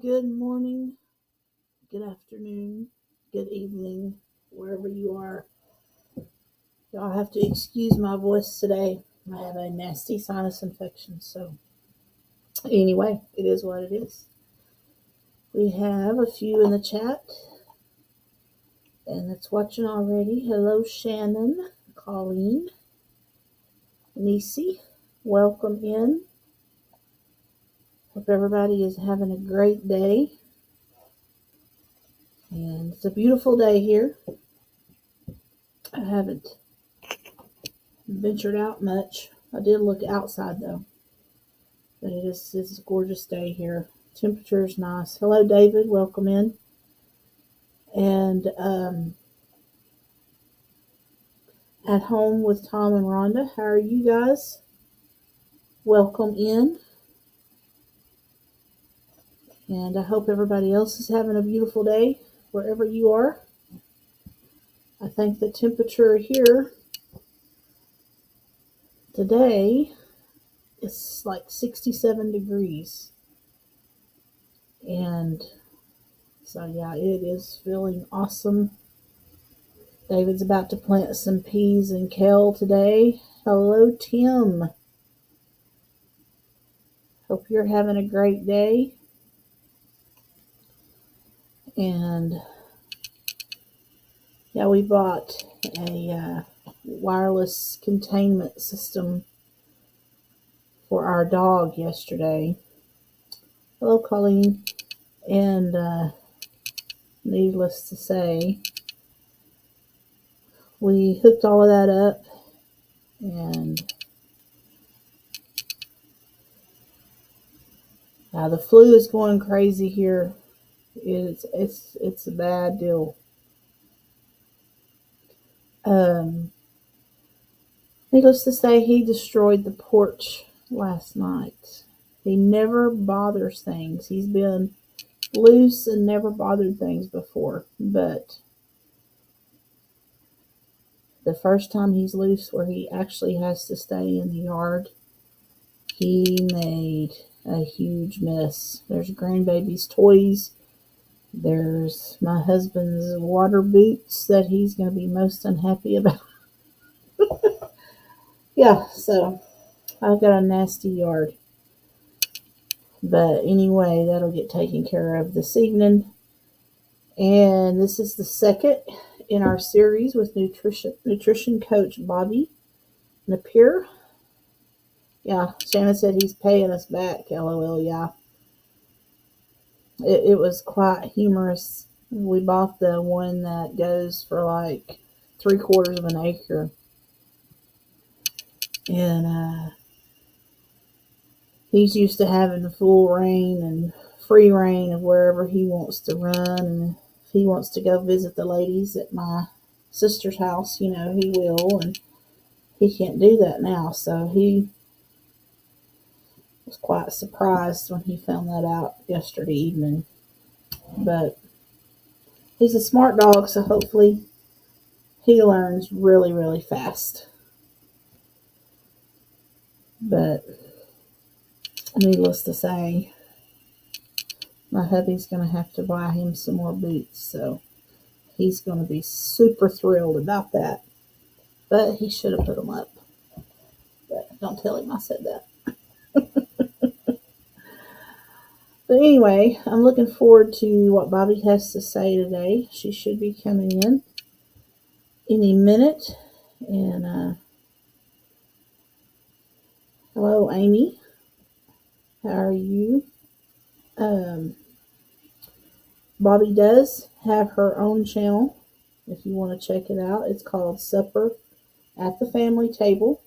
good morning, good afternoon, good evening, wherever you are. Y'all have to excuse my voice today. I have a nasty sinus infection, so anyway, it is what it is. We have a few in the chat, and it's watching already. Hello, Shannon, Colleen, Nisi, welcome in. Hope everybody is having a great day. And it's a beautiful day here. I haven't ventured out much. I did look outside though, but it's a gorgeous day here. Temperature is nice. Hello, David. Welcome in. And at home with Tom and Rhonda. How are you guys? Welcome in. And I hope everybody else is having a beautiful day wherever you are. I think the temperature here today is like 67 degrees. And so, yeah, it is feeling awesome. David's about to plant some peas and kale today. Hello, Tim. Hope you're having a great day. And yeah, we bought a wireless containment system for our dog yesterday. Hello, Colleen. And needless to say, we hooked all of that up, and the flu is going crazy here. It's a bad deal. Needless to say, he destroyed the porch last night. He never bothers things. He's been loose and never bothered things before, but the first time he's loose where he actually has to stay in the yard, he made a huge mess. There's grandbaby's toys. There's my husband's water boots that he's going to be most unhappy about. Yeah, so I've got a nasty yard. But anyway, that'll get taken care of this evening. And this is the second in our series with nutrition coach Bobby Napier. Yeah, Shannon said he's paying us back. LOL, yeah. It was quite humorous. We bought the one that goes for like 3/4 of an acre. And he's used to having the full reign and free reign of wherever he wants to run. And if he wants to go visit the ladies at my sister's house, he will. And he can't do that now. So he was quite surprised when he found that out yesterday evening. But he's a smart dog, so hopefully he learns really, really fast. But needless to say, my hubby's going to have to buy him some more boots, so he's going to be super thrilled about that. But he should have put them up. But don't tell him I said that. But anyway, I'm looking forward to what Bobby has to say today. She should be coming in any minute. And hello, Amy. How are you? Bobby does have her own channel. If you want to check it out, it's called Supper at the Family Table.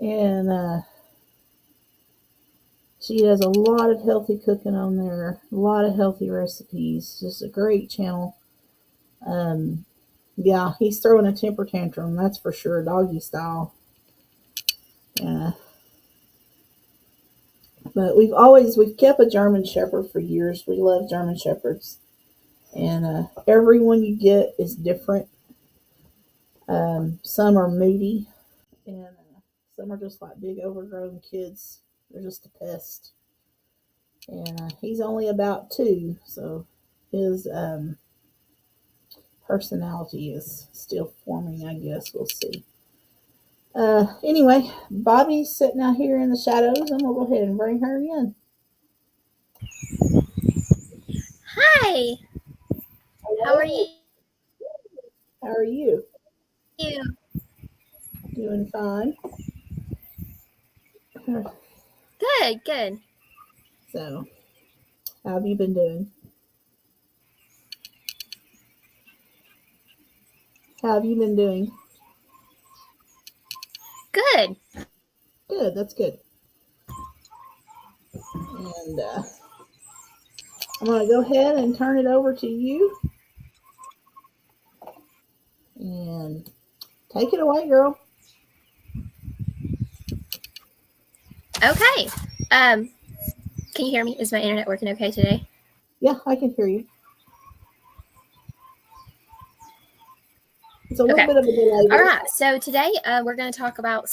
And she does a lot of healthy cooking on there, a lot of healthy recipes. Just a great channel. Yeah, he's throwing a temper tantrum, that's for sure, doggy style. Yeah. But we've kept a German Shepherd for years. We love German Shepherds. And every one you get is different. Some are moody, and some are just like big overgrown kids. They're just a pest. And he's only about 2, so his personality is still forming, I guess. We'll see. Anyway, Bobby's sitting out here in the shadows. I'm going to go ahead and bring her in. Hi. Hello. How are you? How are you? Doing fine. Good. So, how have you been doing? How have you been doing? Good. Good, that's good. And I'm going to go ahead and turn it over to you. And take it away, girl. Okay. Can you hear me? Is my internet working okay today? Yeah, I can hear you. It's a little Okay. bit of a delay. All right. So today we're going to talk about.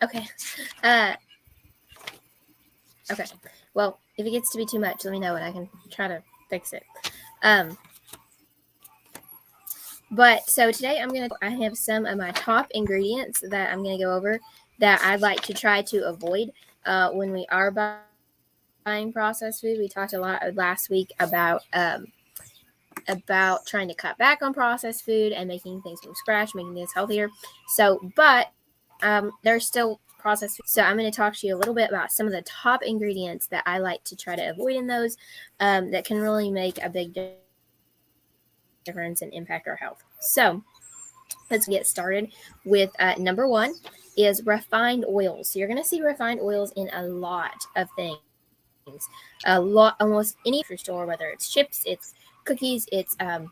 Okay. Okay. Well, if it gets to be too much, let me know and I can try to fix it. But so today I have some of my top ingredients that I'm going to go over that I'd like to try to avoid when we are buying processed food. We talked a lot last week about trying to cut back on processed food and making things from scratch, making things healthier. So, but there's still processed food. So I'm going to talk to you a little bit about some of the top ingredients that I like to try to avoid in those that can really make a big difference and impact our health. So let's get started with number 1 is refined oils. So you're going to see refined oils in a lot of things. Almost any grocery store, whether it's chips, it's cookies, it's a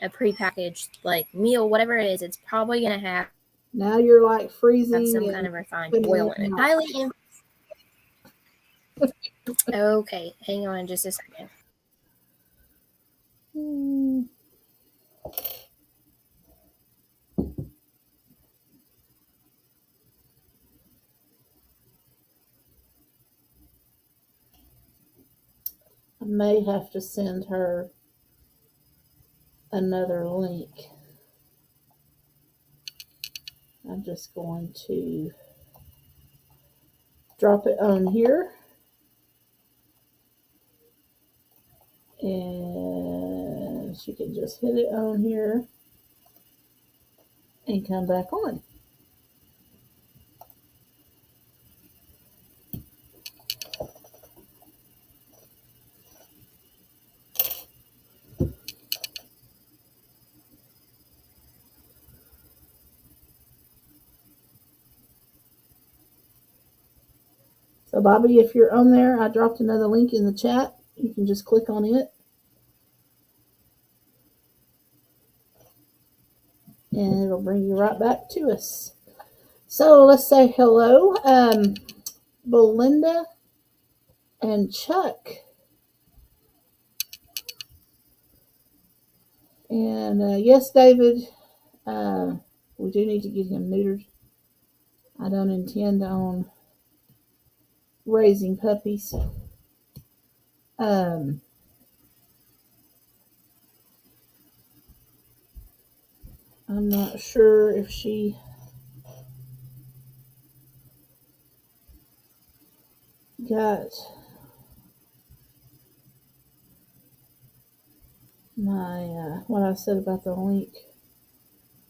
prepackaged like meal, whatever it is, it's probably going to have Now you're like freezing some kind of refined putting oil in in it. Highly Okay, hang on just a second. I may have to send her another link. I'm just going to drop it on here. And she can just hit it on here and come back on. So, Bobby, if you're on there, I dropped another link in the chat. You can just click on it. And it'll bring you right back to us. So, let's say hello, Belinda and Chuck. And yes, David, we do need to get him neutered. I don't intend on raising puppies. I'm not sure if she got my what I said about the link.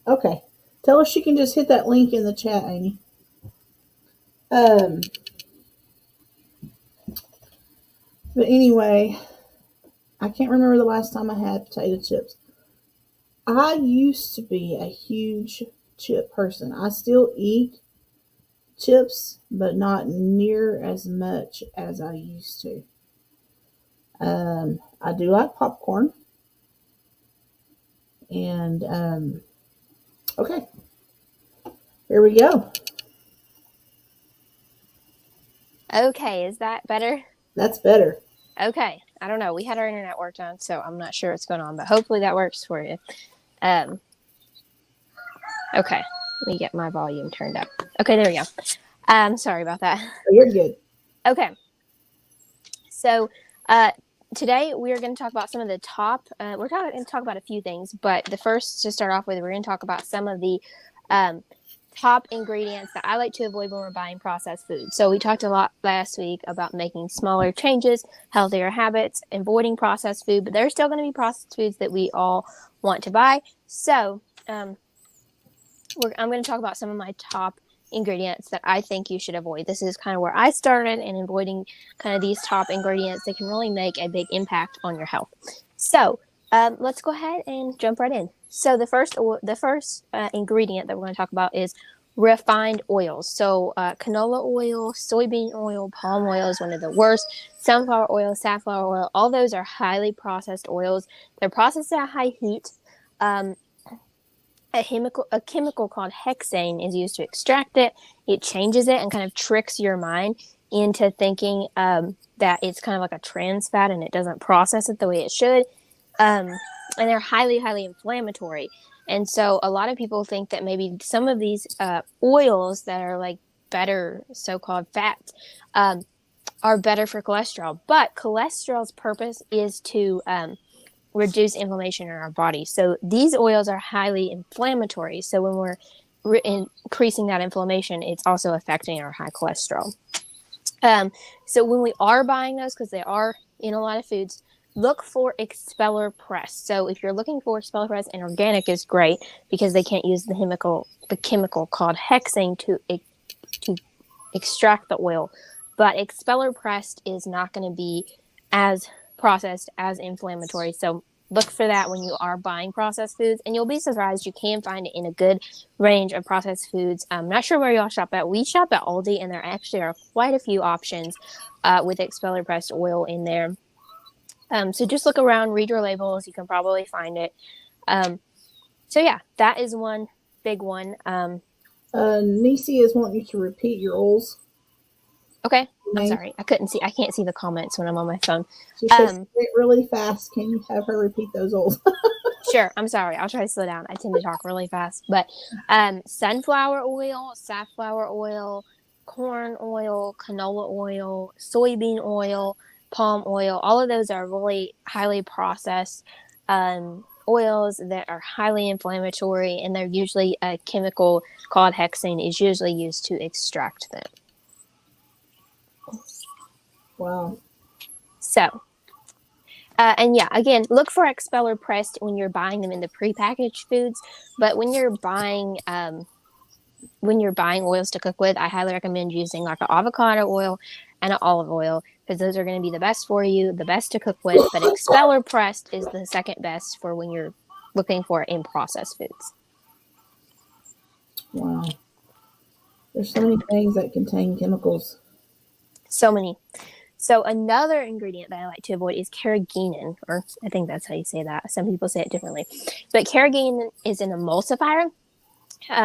Okay, tell her she can just hit that link in the chat, Amy. But anyway, I can't remember the last time I had potato chips. I used to be a huge chip person. I still eat chips, but not near as much as I used to. I do like popcorn. And okay, here we go. Okay, is that better? That's better. Okay, I don't know. We had our internet worked on, so I'm not sure what's going on, but hopefully that works for you. Okay, let me get my volume turned up. Okay, there we go. Sorry about that. You're good. Okay. So today we're going to talk about some of the top. We're going to talk about a few things, but the first to start off with, we're going to talk about some of the top ingredients that I like to avoid when we're buying processed food. So we talked a lot last week about making smaller changes, healthier habits, avoiding processed food, but there's still going to be processed foods that we all want to buy. So I'm going to talk about some of my top ingredients that I think you should avoid. This is kind of where I started in avoiding kind of these top ingredients that can really make a big impact on your health. So let's go ahead and jump right in. So the first ingredient that we're going to talk about is refined oils. So canola oil, soybean oil, palm oil is one of the worst. Sunflower oil, safflower oil, all those are highly processed oils. They're processed at high heat. A chemical called hexane is used to extract it. It changes it and kind of tricks your mind into thinking that it's kind of like a trans fat and it doesn't process it the way it should. And they're highly, highly inflammatory. And so a lot of people think that maybe some of these oils that are like better so-called fats are better for cholesterol. But cholesterol's purpose is to reduce inflammation in our body. So these oils are highly inflammatory. So when we're increasing that inflammation, it's also affecting our high cholesterol. So when we are buying those, because they are in a lot of foods, look for expeller press. So if you're looking for expeller press, and organic is great because they can't use the chemical called hexane to extract the oil. But expeller pressed is not going to be as processed, as inflammatory. So look for that when you are buying processed foods, and you'll be surprised you can find it in a good range of processed foods. I'm not sure where y'all shop at. We shop at Aldi, and there actually are quite a few options with expeller pressed oil in there. So just look around, read your labels. You can probably find it. So yeah, that is one big one. Nisi is wanting you to repeat your oils. Okay. I'm sorry. I can't see the comments when I'm on my phone. She says really fast. Can you have her repeat those oils? Sure. I'm sorry. I'll try to slow down. I tend to talk really fast. But sunflower oil, safflower oil, corn oil, canola oil, soybean oil, palm oil, all of those are really highly processed oils that are highly inflammatory, and they're usually a chemical called hexane is usually used to extract them. Wow. So, and yeah, again, look for expeller pressed when you're buying them in the prepackaged foods. But when you're buying oils to cook with, I highly recommend using like an avocado oil and an olive oil, because those are going to be the best for you, the best to cook with. But expeller pressed is the second best for when you're looking for it in processed foods. Wow. There's so many things that contain chemicals. So many. So another ingredient that I like to avoid is carrageenan, or I think that's how you say that. Some people say it differently. But carrageenan is an emulsifier.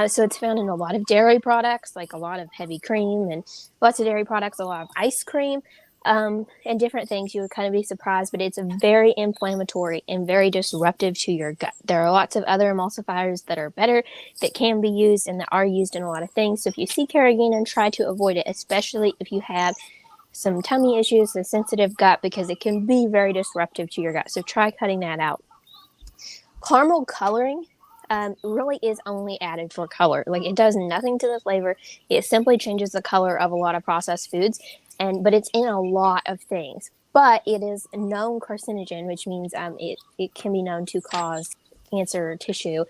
So it's found in a lot of dairy products, like a lot of heavy cream and lots of dairy products, a lot of ice cream, and different things. You would kind of be surprised, but it's very inflammatory and very disruptive to your gut. There are lots of other emulsifiers that are better, that can be used, and that are used in a lot of things. So if you see carrageenan, try to avoid it, especially if you have some tummy issues, a sensitive gut, because it can be very disruptive to your gut. So try cutting that out. Caramel coloring really is only added for color. Like, it does nothing to the flavor. It simply changes the color of a lot of processed foods, but it's in a lot of things. But it is a known carcinogen, which means it can be known to cause cancer tissue.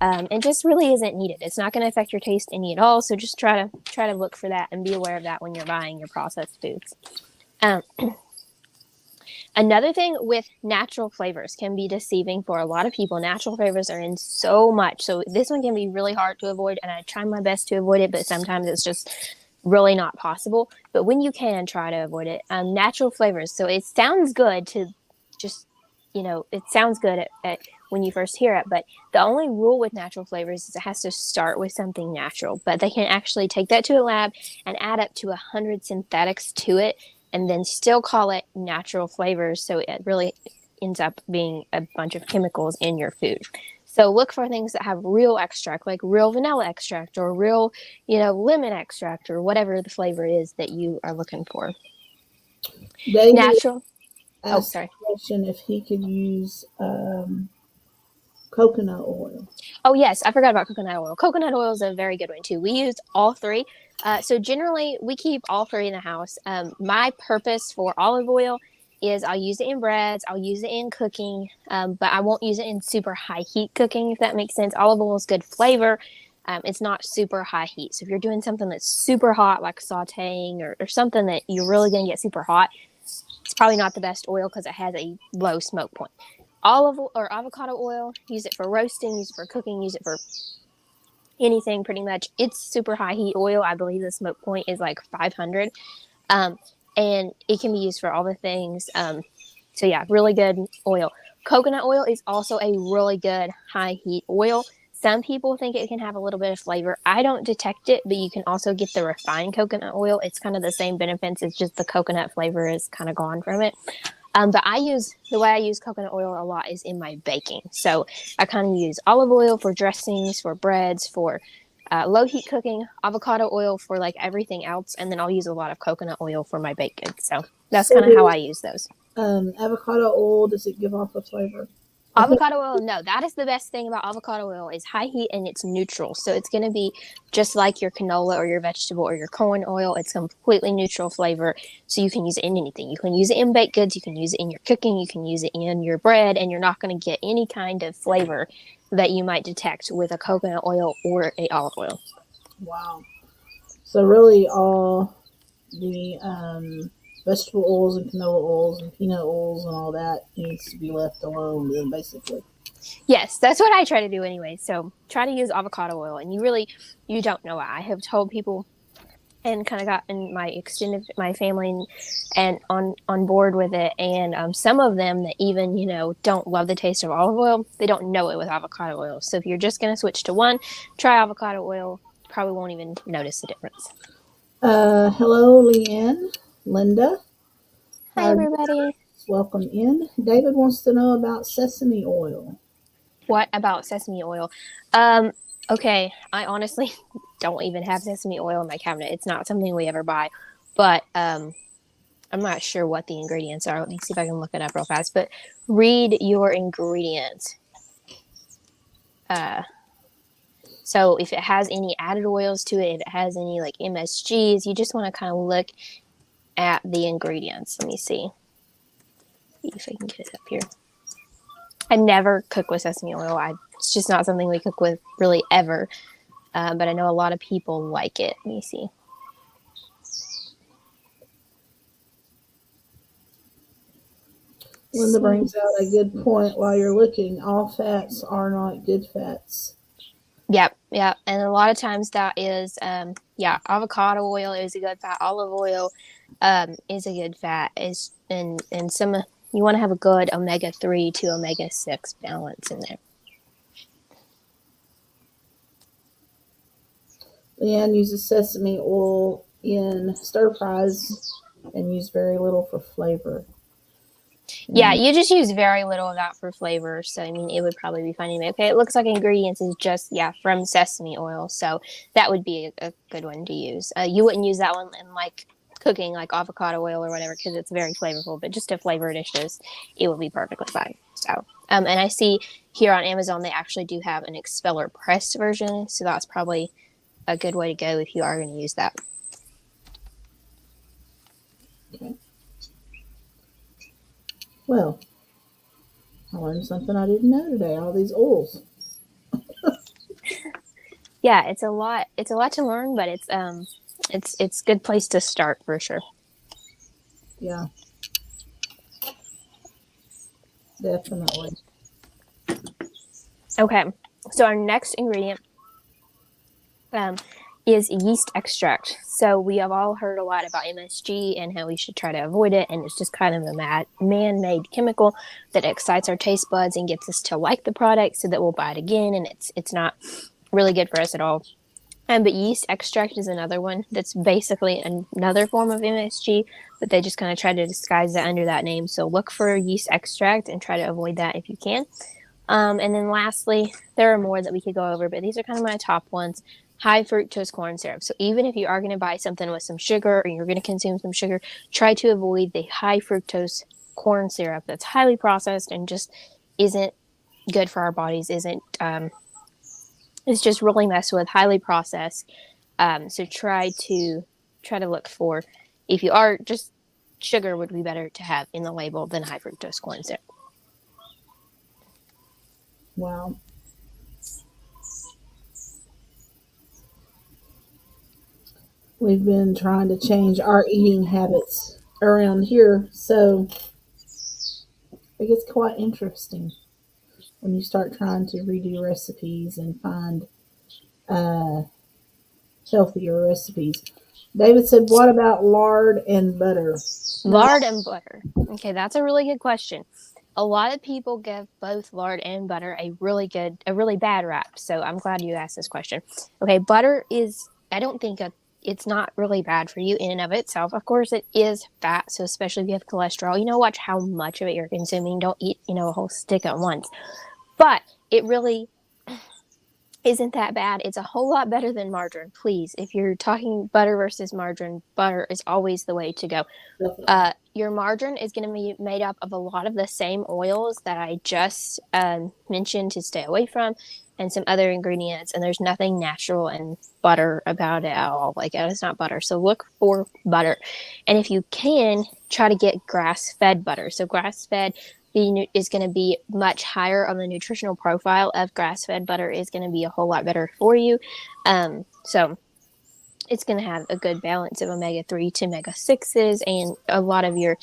And just really isn't needed. It's not going to affect your taste any at all. So just try to look for that and be aware of that when you're buying your processed foods. Another thing with natural flavors can be deceiving for a lot of people. Natural flavors are in so much. So this one can be really hard to avoid, and I try my best to avoid it, but sometimes it's just really not possible. But when you can, try to avoid it. Natural flavors. So it sounds good to just, it sounds good at when you first hear it, but the only rule with natural flavors is it has to start with something natural. But they can actually take that to a lab and add up to 100 synthetics to it, and then still call it natural flavors. So it really ends up being a bunch of chemicals in your food. So look for things that have real extract, like real vanilla extract or real, lemon extract or whatever the flavor is that you are looking for. David Natural. Oh, asked sorry. a question if he could use coconut oil. Oh, yes, I forgot about coconut oil. Coconut oil is a very good one, too. We use all three. So generally, we keep all three in the house. My purpose for olive oil is I'll use it in breads, I'll use it in cooking, but I won't use it in super high heat cooking, if that makes sense. Olive oil is good flavor. It's not super high heat. So if you're doing something that's super hot, like sauteing or something that you're really going to get super hot, it's probably not the best oil because it has a low smoke point. Olive or avocado oil, use it for roasting, use it for cooking, use it for anything pretty much. It's super high heat oil. I believe the smoke point is like 500. And it can be used for all the things. So yeah, really good oil. Coconut oil is also a really good high heat oil. Some people think it can have a little bit of flavor. I don't detect it, but you can also get the refined coconut oil. It's kind of the same benefits. It's just the coconut flavor is kind of gone from it. But the way I use coconut oil a lot is in my baking. So I kind of use olive oil for dressings, for breads, for low heat cooking, avocado oil for like everything else, and then I'll use a lot of coconut oil for my baked goods. So that's So kind of how I use those. avocado oil, does it give off a flavor? Avocado oil, no, that is the best thing about avocado oil is high heat and it's neutral. So it's going to be just like your canola or your vegetable or your corn oil. It's completely neutral flavor. So you can use it in anything. You can use it in baked goods. You can use it in your cooking. You can use it in your bread. And you're not going to get any kind of flavor that you might detect with a coconut oil or a olive oil. Wow. So really all the vegetable oils and canola oils and peanut oils and all that needs to be left alone then basically. Yes, that's what I try to do anyway. So try to use avocado oil. And you don't know. I have told people and kind of gotten my family and on board with it. And some of them that even, don't love the taste of olive oil, they don't know it with avocado oil. So if you're just going to switch to one, try avocado oil. Probably won't even notice the difference. Hello, Leanne, Linda. Hi, everybody. Welcome in. David wants to know about sesame oil. What about sesame oil? Okay, I honestly don't even have sesame oil in my cabinet. It's not something we ever buy, but I'm not sure what the ingredients are. Let me see if I can look it up real fast. But read your ingredients. So if it has any added oils to it, if it has any like MSGs, you just want to kind of look at the ingredients. Let me see if I can get it up here. I never cook with sesame oil. It's just not something we cook with really ever. But I know a lot of people like it. Let me see. Linda brings out a good point while you're looking. All fats are not good fats. Yep. And a lot of times that is, avocado oil is a good fat. Olive oil is a good fat. And some, you want to have a good omega-3 to omega-6 balance in there. Leanne uses sesame oil in stir fries and use very little for flavor. Yeah, you just use very little of that for flavor. So, I mean, it would probably be fine. Okay, it looks like ingredients is just, from sesame oil. So that would be a good one to use. You wouldn't use that one in, like, cooking, like avocado oil or whatever, because it's very flavorful. But just to flavor dishes, it would be perfectly fine. So, and I see here on Amazon, they actually do have an expeller pressed version. So that's probably a good way to go if you are going to use that. Okay. Well, I learned something I didn't know today. All these oils. Yeah, it's a lot. It's a lot to learn, but it's a good place to start for sure. Yeah, definitely. Okay, so our next ingredient is yeast extract. So we have all heard a lot about MSG and how we should try to avoid it, and it's just kind of a man-made chemical that excites our taste buds and gets us to like the product so that we'll buy it again, and it's not really good for us at all. But yeast extract is another one that's basically another form of MSG, but they just kind of try to disguise it under that name. So look for yeast extract and try to avoid that if you can. And then lastly, there are more that we could go over, but these are kind of my top ones. High fructose corn syrup. So even if you are going to buy something with some sugar or you're going to consume some sugar, try to avoid the high fructose corn syrup that's highly processed and just isn't good for our bodies, it's just really messed with, highly processed. So try to look for, if you are, just sugar would be better to have in the label than high fructose corn syrup. Wow. We've been trying to change our eating habits around here, so it gets quite interesting when you start trying to redo recipes and find uh, healthier recipes. David said, "What about lard and butter?" Lard and butter. Okay, that's a really good question. A lot of people give both lard and butter a really bad rap. So I'm glad you asked this question. Okay, butter is, I don't think it's not really bad for you in and of itself. Of course, it is fat. So especially if you have cholesterol, watch how much of it you're consuming. Don't eat, a whole stick at once. But it really isn't that bad. It's a whole lot better than margarine. Please, if you're talking butter versus margarine, butter is always the way to go. Your margarine is going to be made up of a lot of the same oils that I just mentioned to stay away from, and some other ingredients, and there's nothing natural and butter about it at all. Like, it's not butter. So look for butter. And if you can, try to get grass-fed butter. So grass-fed is going to be much higher on the nutritional profile of grass-fed butter, is going to be a whole lot better for you. So it's going to have a good balance of omega-3 to omega-6s, and a lot of your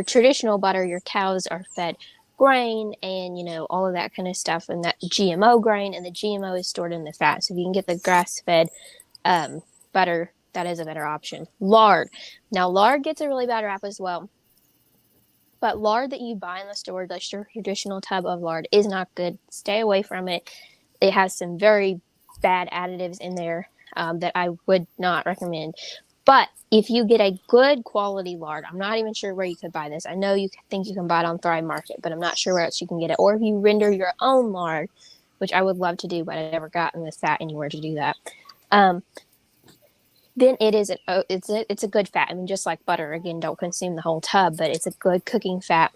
traditional butter, your cows are fed grain and, all of that kind of stuff, and that GMO grain, and the GMO is stored in the fat. So if you can get the grass-fed butter, that is a better option. Lard. Now, lard gets a really bad rap as well. But lard that you buy in the store, the traditional tub of lard, is not good. Stay away from it. It has some very bad additives in there that I would not recommend. But if you get a good quality lard, I'm not even sure where you could buy this. I know you think you can buy it on Thrive Market, but I'm not sure where else you can get it. Or if you render your own lard, which I would love to do, but I've never gotten this fat anywhere to do that. Then it's a good fat. I mean, just like butter, again, don't consume the whole tub, but it's a good cooking fat.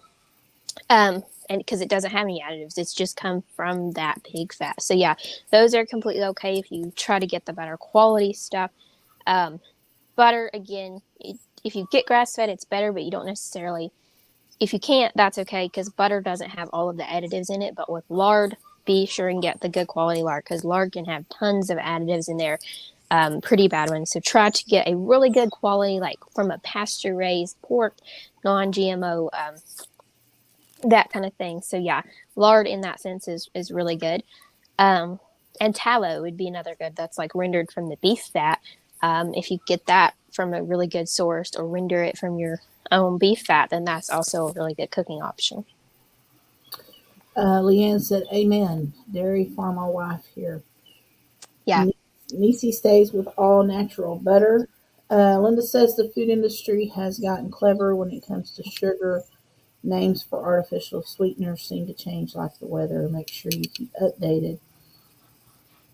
And because it doesn't have any additives, it's just come from that pig fat. So yeah, those are completely okay if you try to get the better quality stuff. Butter, again, if you get grass fed, it's better, but you don't necessarily. If you can't, that's okay, because butter doesn't have all of the additives in it. But with lard, be sure and get the good quality lard, because lard can have tons of additives in there. Pretty bad ones. So try to get a really good quality, like from a pasture raised pork, non-GMO, that kind of thing. So yeah, lard in that sense is really good. And tallow would be another good. That's like rendered from the beef fat. If you get that from a really good source, or render it from your own beef fat, then that's also a really good cooking option. Leanne said, "Amen. Dairy farmer wife here." Yeah. Nisi stays with all natural butter. Linda says the food industry has gotten clever when it comes to sugar. Names for artificial sweeteners seem to change like the weather. Make sure you keep updated.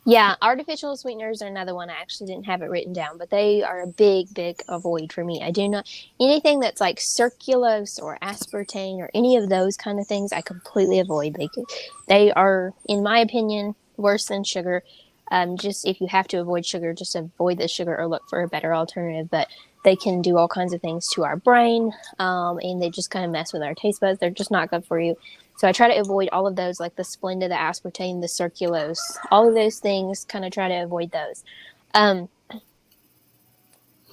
Yeah, artificial sweeteners are another one. I actually didn't have it written down, but they are a big, big avoid for me. I do not, anything that's like sucralose or aspartame or any of those kind of things, I completely avoid. They are, in my opinion, worse than sugar. Just if you have to avoid sugar, just avoid the sugar or look for a better alternative. But they can do all kinds of things to our brain, and they just kind of mess with our taste buds. They're just not good for you. So I try to avoid all of those, like the Splenda, the aspartame, the sucralose, all of those things, kind of try to avoid those.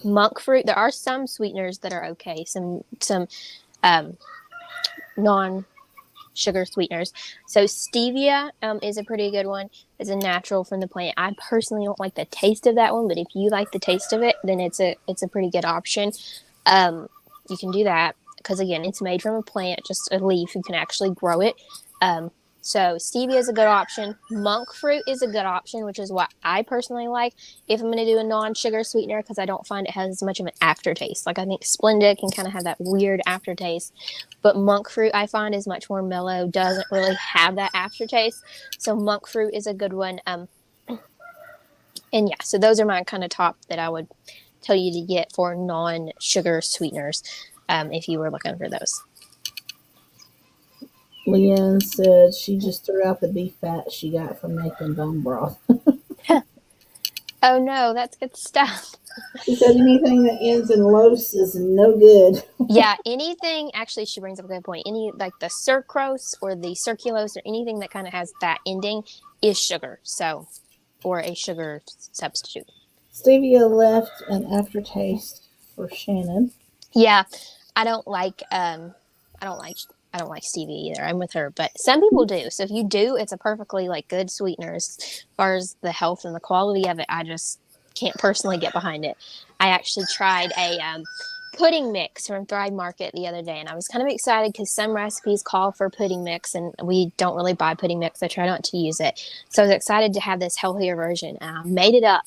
Monk fruit, there are some sweeteners that are okay, some non-sugar sweeteners. So stevia is a pretty good one. It's a natural from the plant. I personally don't like the taste of that one, but if you like the taste of it, then it's a pretty good option. You can do that, because again, it's made from a plant, just a leaf. You can actually grow it. So stevia is a good option. Monk fruit is a good option, which is what I personally like if I'm going to do a non-sugar sweetener, because I don't find it has as much of an aftertaste. Like I think Splenda can kind of have that weird aftertaste, but monk fruit I find is much more mellow, doesn't really have that aftertaste. So monk fruit is a good one. And yeah, so those are my kind of top that I would tell you to get for non-sugar sweeteners if you were looking for those. Leanne said she just threw out the beef fat she got from making bone broth. Oh no, that's good stuff. She said anything that ends in "los" is no good. Yeah, anything, actually, she brings up a good point. Any, like the sucrose or the circulose or anything that kind of has that ending is sugar. So, or a sugar substitute. Stevia left an aftertaste for Shannon. Yeah, I don't like, I don't like, I don't like stevia either. I'm with her, but some people do. So if you do, it's a perfectly like good sweetener. As far as the health and the quality of it, I just can't personally get behind it. I actually tried a pudding mix from Thrive Market the other day, and I was kind of excited because some recipes call for pudding mix, and we don't really buy pudding mix. I try not to use it, so I was excited to have this healthier version. And I made it up.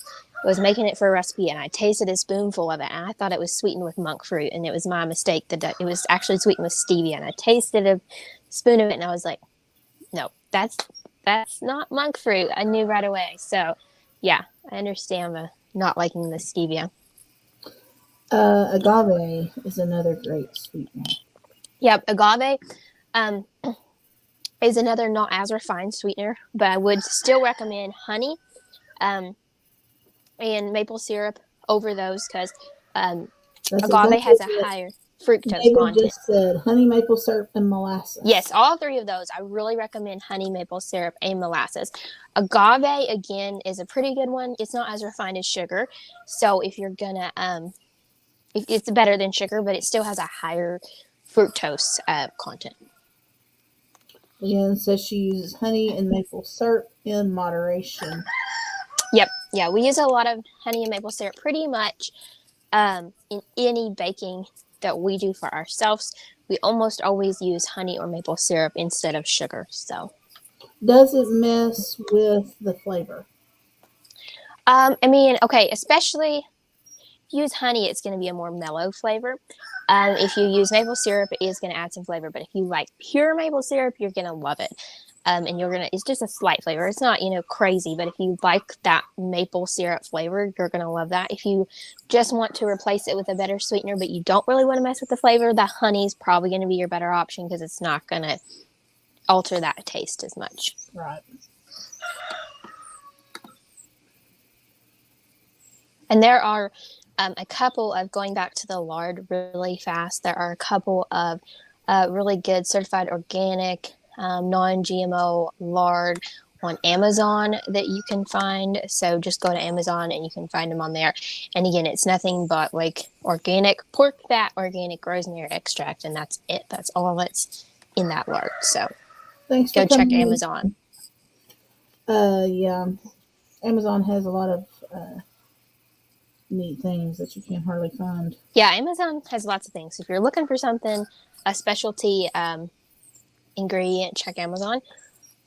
I was making it for a recipe, and I tasted a spoonful of it, and I thought it was sweetened with monk fruit, and it was my mistake that it was actually sweetened with stevia. And I tasted a spoon of it, and I was like, no, that's not monk fruit. I knew right away. So yeah, I understand the not liking the stevia. Agave is another great sweetener. Yep, agave is another not as refined sweetener, but I would still recommend honey and maple syrup over those because agave exactly has a higher fructose David content. just said honey, maple syrup, and molasses. Yes, all three of those. I really recommend honey, maple syrup, and molasses. Agave, again, is a pretty good one. It's not as refined as sugar. So if you're going to, it's better than sugar, but it still has a higher fructose content. Leanne says she uses honey and maple syrup in moderation. Yep. Yeah, we use a lot of honey and maple syrup pretty much in any baking that we do for ourselves. We almost always use honey or maple syrup instead of sugar. So, does it mess with the flavor? I mean, okay, especially if you use honey, it's going to be a more mellow flavor. If you use maple syrup, it is going to add some flavor. But if you like pure maple syrup, you're going to love it. And it's just a slight flavor. It's not, crazy, but if you like that maple syrup flavor, you're going to love that. If you just want to replace it with a better sweetener, but you don't really want to mess with the flavor, the honey is probably going to be your better option because it's not going to alter that taste as much. Right. And there are a couple of, going back to the lard really fast, there are a couple of really good certified organic non-GMO lard on Amazon that you can find. So just go to Amazon and you can find them on there. And again, it's nothing but like organic pork fat, organic rosemary extract, and that's it. That's all that's in that lard. So thanks go for check coming Amazon. Yeah, Amazon has a lot of neat things that you can't hardly find. Yeah, Amazon has lots of things. If you're looking for something, a specialty ingredient, check Amazon.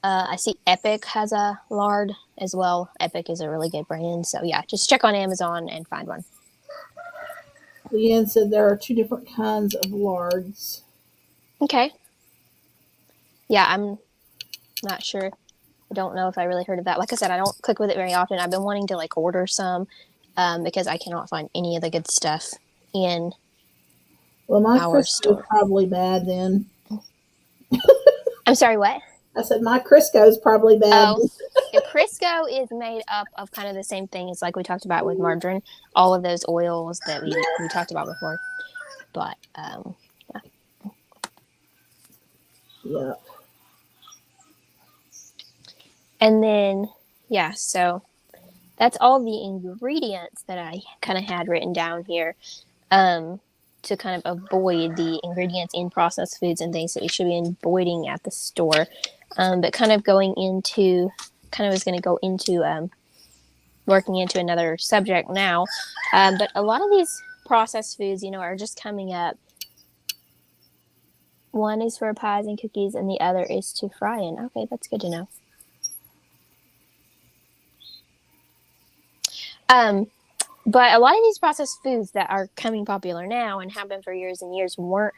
I see Epic has a lard as well. Epic is a really good brand. So yeah, just check on Amazon and find one. Leanne said there are 2 different kinds of lards. Okay. Yeah, I'm not sure. I don't know if I really heard of that. Like I said, I don't cook with it very often. I've been wanting to order some because I cannot find any of the good stuff in my our Crisco store. Is probably bad then. I'm sorry, what? I said my Crisco is probably bad. Oh, the Crisco is made up of kind of the same thing as like we talked about with margarine, all of those oils that we talked about before. But yeah. And then so that's all the ingredients that I kind of had written down here. To kind of avoid the ingredients in processed foods and things that we should be avoiding at the store. But kind of going into, was going to go into working into another subject now. But a lot of these processed foods, are just coming up One is for pies and cookies, and the other is to fry in. Okay, that's good to know. But a lot of these processed foods that are coming popular now and have been for years and years weren't,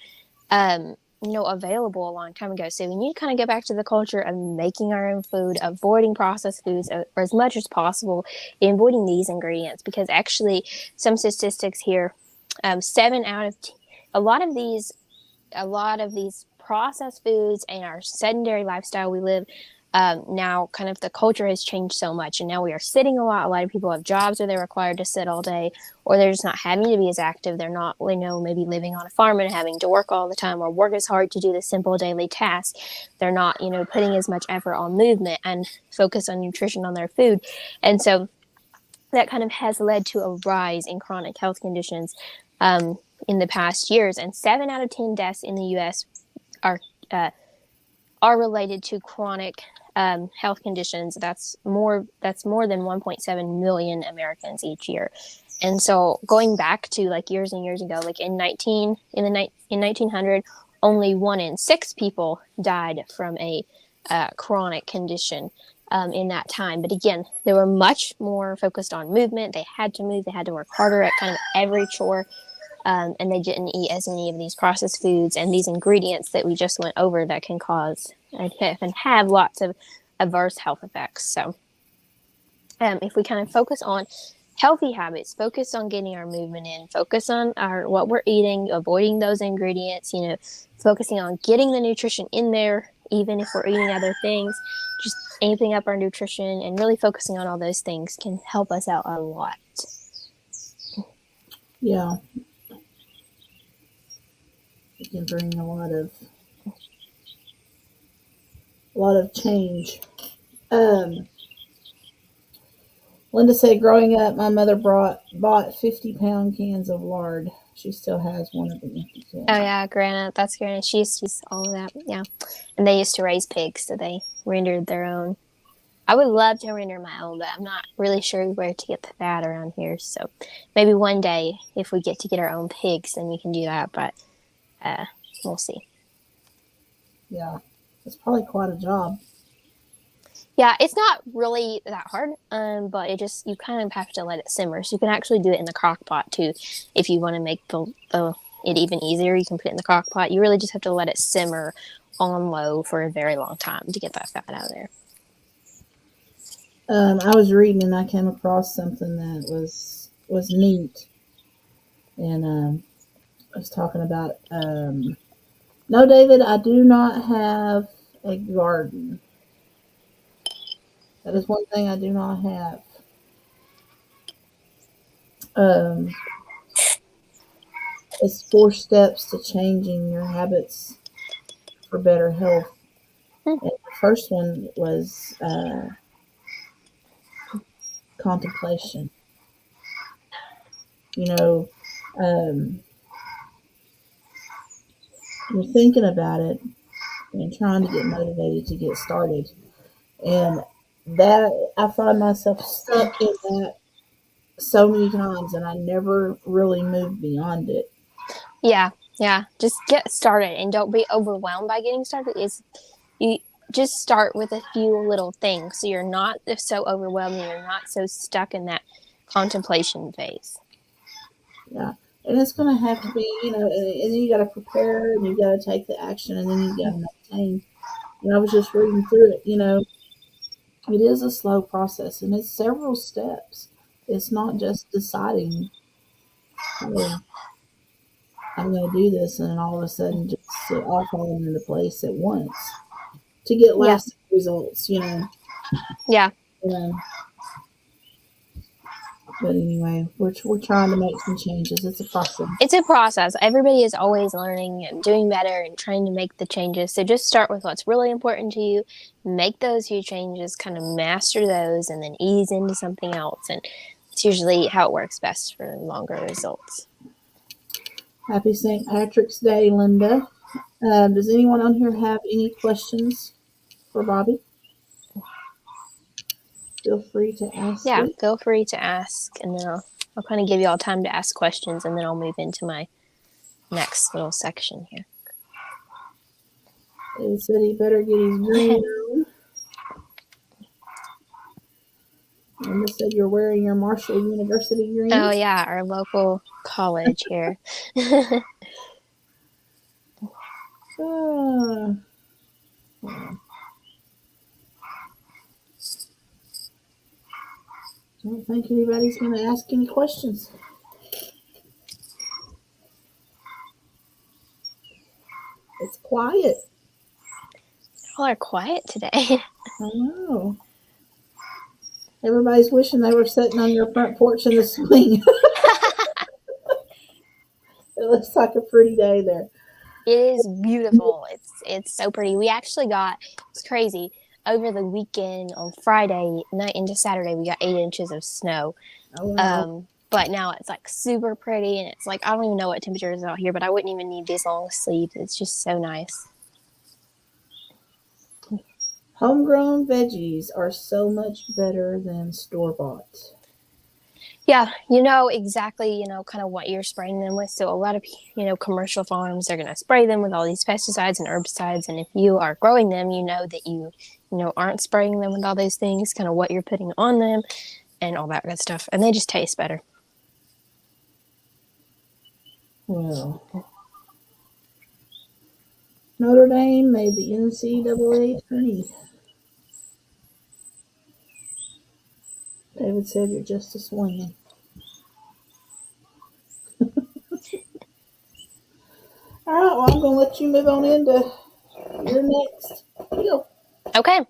available a long time ago. So we need to kind of get back to the culture of making our own food, avoiding processed foods or as much as possible, avoiding these ingredients. Because actually, some statistics here, 7 out of a lot of these processed foods and our sedentary lifestyle we live. Now kind of the culture has changed so much, and now we are sitting a lot. A lot of people have jobs where they're required to sit all day, or they're just not having to be as active. They're not, maybe living on a farm and having to work all the time, or work as hard to do the simple daily tasks. They're not, putting as much effort on movement and focus on nutrition on their food. And so that kind of has led to a rise in chronic health conditions in the past years. And 7 out of 10 deaths in the U.S. are related to chronic health conditions. That's more than 1.7 million Americans each year. And so going back to like years and years ago, like in 1900, only 1 in 6 people died from a chronic condition in that time. But again, they were much more focused on movement. They had to move. They had to work harder at kind of every chore. And they didn't eat as many of these processed foods and these ingredients that we just went over that can cause and have lots of adverse health effects. So if we kind of focus on healthy habits, focus on getting our movement in, focus on what we're eating, avoiding those ingredients, focusing on getting the nutrition in there, even if we're eating other things, just amping up our nutrition and really focusing on all those things can help us out a lot. Yeah. It can bring a lot of change. Linda said, growing up, my mother bought 50-pound cans of lard. She still has one of the empty cans. Oh yeah, that's Granite. She used to use all of that. Yeah, and they used to raise pigs, so they rendered their own. I would love to render my own, but I'm not really sure where to get the fat around here. So maybe one day, if we get to get our own pigs, then we can do that. But we'll see. Yeah, it's probably quite a job. Yeah, it's not really that hard, but you kind of have to let it simmer. So you can actually do it in the crock pot too, if you want to make it even easier. You can put it in the crock pot. You really just have to let it simmer on low for a very long time to get that fat out of there. I was reading and I came across something that was neat, and I was talking about. No, David, I do not have a garden. That is one thing I do not have. It's 4 steps to changing your habits for better health. And the first one was contemplation. You're thinking about it and trying to get motivated to get started. And that I find myself stuck in that so many times, and I never really moved beyond it. Yeah. Just get started and don't be overwhelmed by getting started. You just start with a few little things, so you're not so overwhelmed and you're not so stuck in that contemplation phase. Yeah, and it's going to have to be, and then you got to prepare, and you got to take the action, and then you got to maintain. And I was just reading through it. It is a slow process, and it's several steps. It's not just deciding, oh, I'm going to do this, and then all of a sudden just all falling into place at once to get lasting results. Yeah. But anyway, we're trying to make some changes. It's a process. It's a process. Everybody is always learning and doing better and trying to make the changes. So just start with what's really important to you, make those few changes, kind of master those, and then ease into something else. And it's usually how it works best for longer results. Happy St. Patrick's Day, Linda. Does anyone on here have any questions for Bobby? Feel free to ask. Yeah, feel free to ask, and then I'll kind of give you all time to ask questions, and then I'll move into my next little section here. He said he better get his green on. And they said you're wearing your Marshall University green. Oh, yeah, our local college here. I don't think anybody's going to ask any questions. It's quiet. All are quiet today. I know. Everybody's wishing they were sitting on your front porch in the swing. It looks like a pretty day there. It is beautiful. It's so pretty. We actually got, it's crazy, over the weekend on Friday night into Saturday, we got 8 inches of snow. Oh, wow. But now it's like super pretty, and it's like, I don't even know what temperature is out here, but I wouldn't even need these long sleeves. It's just so nice. Homegrown veggies are so much better than store-bought. Yeah, you know exactly, kind of what you're spraying them with. So a lot of, commercial farms are going to spray them with all these pesticides and herbicides. And if you are growing them, you know that you aren't spraying them with all those things, kind of what you're putting on them and all that good stuff. And they just taste better. Well, Notre Dame made the NCAA tourney. David said you're just a swinging. All right, well, I'm going to let you move on into your next deal. Okay.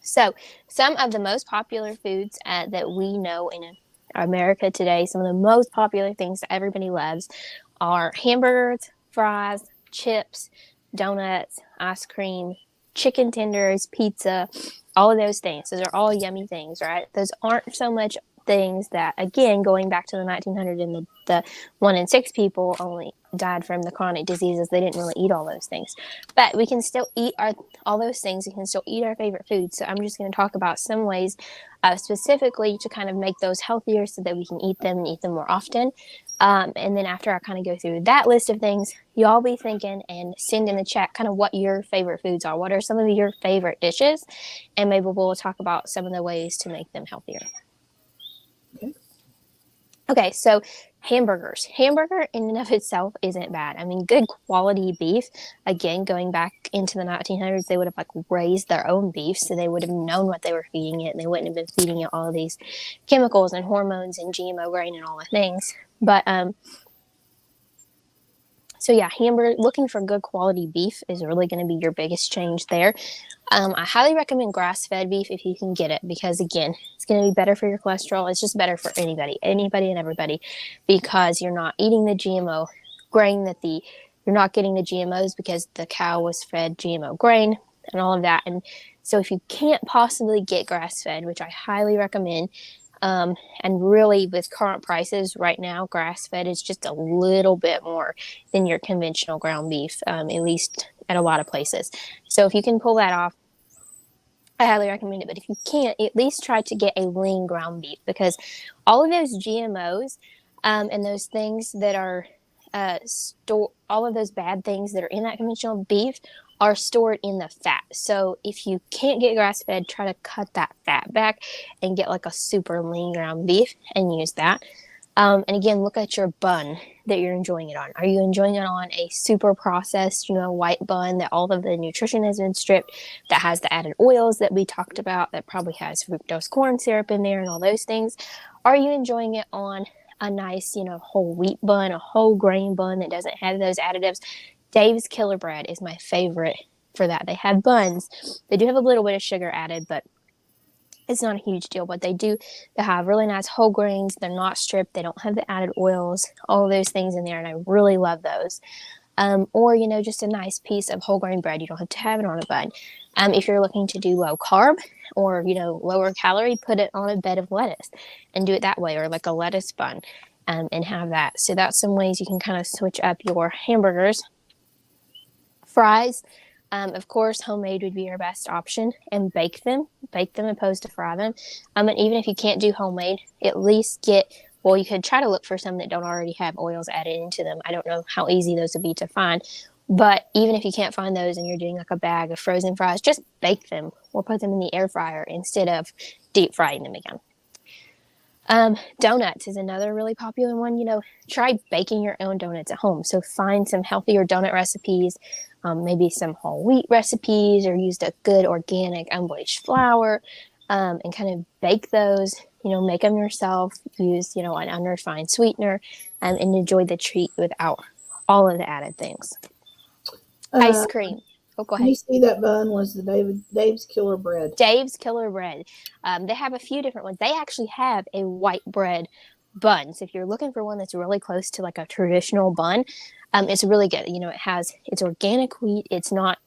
So some of the most popular foods that we know in America today, some of the most popular things that everybody loves are hamburgers, fries, chips, donuts, ice cream, chicken tenders, pizza, all of those things. Those are all yummy things, right? Those aren't so much things that, again, going back to the 1900s and the 1 in 6 people only died from the chronic diseases. They didn't really eat all those things. But we can still eat all those things. We can still eat our favorite foods. So I'm just going to talk about some ways specifically to kind of make those healthier so that we can eat them and eat them more often. And then after I kind of go through that list of things, you all be thinking and send in the chat kind of what your favorite foods are. What are some of your favorite dishes? And maybe we'll talk about some of the ways to make them healthier. Okay, so hamburgers. Hamburger in and of itself isn't bad. I mean, good quality beef. Again, going back into the 1900s, they would have raised their own beef, so they would have known what they were feeding it, and they wouldn't have been feeding it all of these chemicals and hormones and GMO grain and all the things. But so yeah, looking for good quality beef is really going to be your biggest change there. I highly recommend grass-fed beef if you can get it, because again, it's going to be better for your cholesterol. It's just better for anybody and everybody, because you're not eating the GMO grain you're not getting the GMOs because the cow was fed GMO grain and all of that. And so if you can't possibly get grass-fed, which I highly recommend, and really with current prices right now, grass-fed is just a little bit more than your conventional ground beef, at least at a lot of places. So if you can pull that off, I highly recommend it. But if you can't, at least try to get a lean ground beef, because all of those GMOs and those things that are all of those bad things that are in that conventional beef are stored in the fat. So if you can't get grass-fed, try to cut that fat back and get a super lean ground beef and use that. And again, look at your bun that you're enjoying it on. Are you enjoying it on a super processed, white bun that all of the nutrition has been stripped, that has the added oils that we talked about, that probably has fructose corn syrup in there and all those things? Are you enjoying it on a nice, whole wheat bun, a whole grain bun that doesn't have those additives? Dave's Killer Bread is my favorite for that. They have buns. They do have a little bit of sugar added, but it's not a huge deal. But they have really nice whole grains. They're not stripped. They don't have the added oils, all of those things in there, and I really love those. Or, just a nice piece of whole grain bread. You don't have to have it on a bun. If you're looking to do low carb or, lower calorie, put it on a bed of lettuce and do it that way, or a lettuce bun, and have that. So that's some ways you can kind of switch up your hamburgers. Fries, of course, homemade would be your best option, and bake them opposed to fry them. And even if you can't do homemade, at least you could try to look for some that don't already have oils added into them. I don't know how easy those would be to find. But even if you can't find those and you're doing like a bag of frozen fries, just bake them or put them in the air fryer instead of deep frying them again. Donuts is another really popular one. Try baking your own donuts at home. So find some healthier donut recipes, maybe some whole wheat recipes, or use a good organic unbleached flour, and kind of bake those. Make them yourself. Use an unrefined sweetener, and enjoy the treat without all of the added things. Ice cream. Oh, go ahead. You see that bun was the Dave's Killer Bread. Dave's Killer Bread. They have a few different ones. They actually have a white bread bun. So if you're looking for one that's really close to like a traditional bun, it's really good. It's organic wheat. It's not,